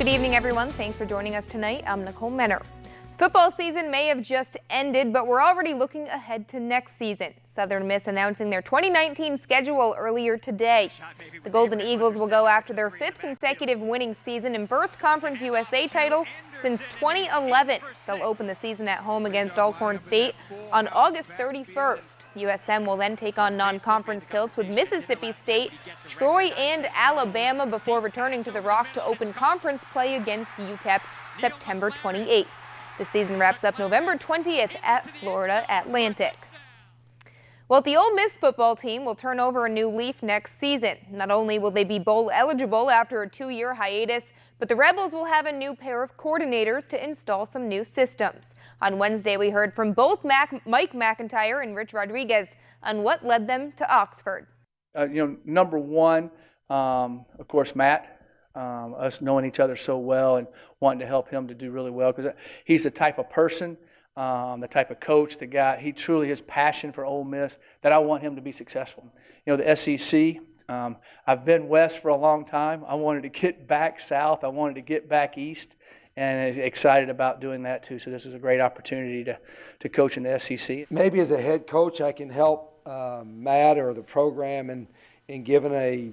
Good evening, everyone. Thanks for joining us tonight. I'm Nicole Menner. Football season may have just ended, but we're already looking ahead to next season. Southern Miss announcing their 2019 schedule earlier today. The Golden Eagles will go after their 5th consecutive winning season and first Conference USA title since 2011. They'll open the season at home against Alcorn State on August 31st. USM will then take on non-conference tilts with Mississippi State, Troy, and Alabama before returning to the Rock to open conference play against UTEP September 28th. The season wraps up November 20th at Florida Atlantic. Well, the Ole Miss football team will turn over a new leaf next season. Not only will they be bowl eligible after a 2-year hiatus, but the Rebels will have a new pair of coordinators to install some new systems. On Wednesday, we heard from both Mike McIntyre and Rich Rodriguez on what led them to Oxford. Number one, of course, Matt. Us knowing each other so well and wanting to help him to do really well, because he's the type of person, the type of coach, the guy, he truly has passion for Ole Miss that I want him to be successful. The SEC, I've been west for a long time. I wanted to get back south. I wanted to get back east, and excited about doing that too. So this is a great opportunity to coach in the SEC. Maybe as a head coach I can help Matt or the program in giving a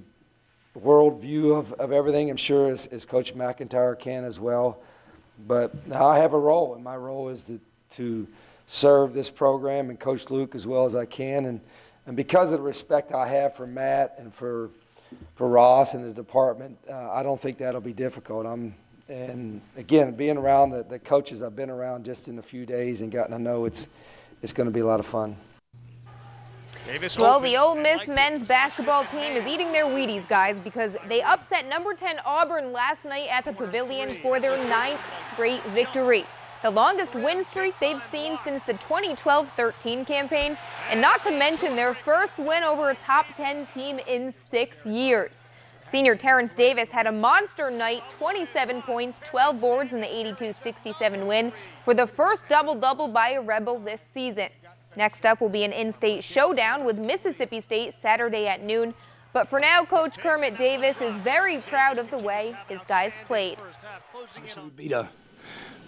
world view of everything. I'm sure as Coach McIntyre can as well. But now I have a role, and my role is to serve this program and Coach Luke as well as I can. And because of the respect I have for Matt and for Ross and the department, I don't think that'll be difficult. And again, being around the coaches I've been around just in a few days and gotten to know, it's going to be a lot of fun. Well, the Ole Miss men's basketball team is eating their Wheaties, guys, because they upset number 10 Auburn last night at the Pavilion for their 9th straight victory. The longest win streak they've seen since the 2012-13 campaign, and not to mention their first win over a top 10 team in 6 years. Senior Terrence Davis had a monster night, 27 points, 12 boards in the 82-67 win for the first double-double by a Rebel this season. Next up will be an in-state showdown with Mississippi State Saturday at noon. But for now, Coach Kermit Davis is very proud of the way his guys played. So we beat a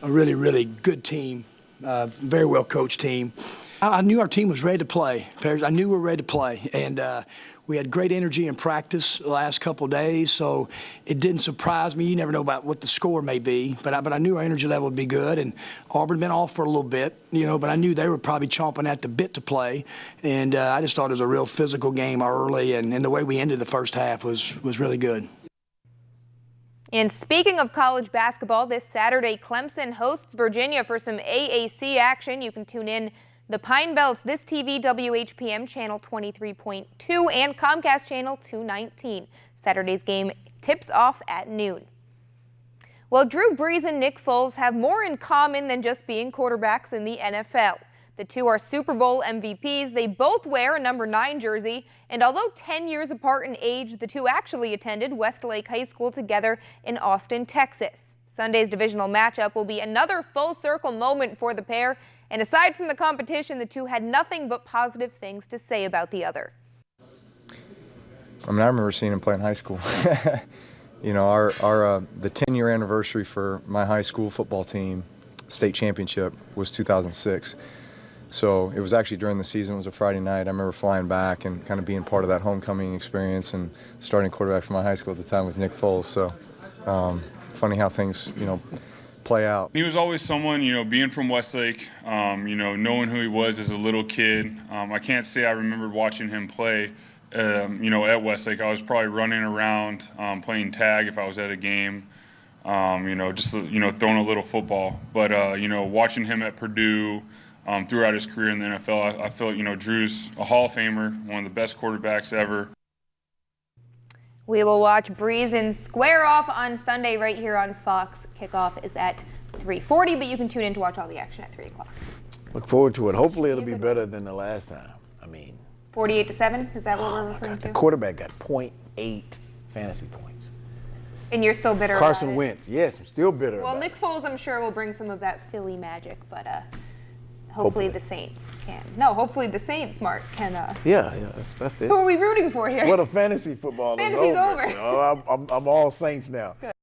really, really good team, very well-coached team. I knew our team was ready to play. I knew we were ready to play, and we had great energy in practice the last couple of days, so it didn't surprise me. You never know about what the score may be, but I knew our energy level would be good, and Auburn had been off for a little bit, but I knew they were probably chomping at the bit to play, and I just thought it was a real physical game early, and the way we ended the first half was really good. And speaking of college basketball, this Saturday, Clemson hosts Virginia for some AAC action. You can tune in the Pine Belt's This TV WHPM Channel 23.2 and Comcast Channel 219. Saturday's game tips off at noon. Well, Drew Brees and Nick Foles have more in common than just being quarterbacks in the NFL. The two are Super Bowl MVPs. They both wear a number 9 jersey, and although 10 years apart in age, the two actually attended Westlake High School together in Austin, Texas. Sunday's divisional matchup will be another full circle moment for the pair, and aside from the competition, the two had nothing but positive things to say about the other. I remember seeing him play in high school. The 10-year anniversary for my high school football team, state championship, was 2006. So it was actually during the season. It was a Friday night. I remember flying back and kind of being part of that homecoming experience, and starting quarterback for my high school at the time was Nick Foles. So funny how things, play out. He was always someone, being from Westlake, knowing who he was as a little kid. I can't say I remember watching him play, at Westlake. I was probably running around, playing tag if I was at a game, just, throwing a little football. But, watching him at Purdue throughout his career in the NFL, I feel Drew's a Hall of Famer, one of the best quarterbacks ever. We will watch Brees and square off on Sunday right here on Fox. Kickoff is at 3:40, but you can tune in to watch all the action at 3 o'clock. Look forward to it. Hopefully it'll be better than the last time. 48-7, is that what we're referring to? The quarterback got 0.8 fantasy points. And you're still bitter Carson about it? Wentz. Yes, I'm still bitter Well, about Nick Foles, I'm sure, will bring some of that Philly magic, but hopefully the Saints can. No, hopefully the Saints, Mark, can. Yeah, that's it. Who are we rooting for here? Well, the fantasy football Fantasy's is over. over. So I'm all Saints now. Good.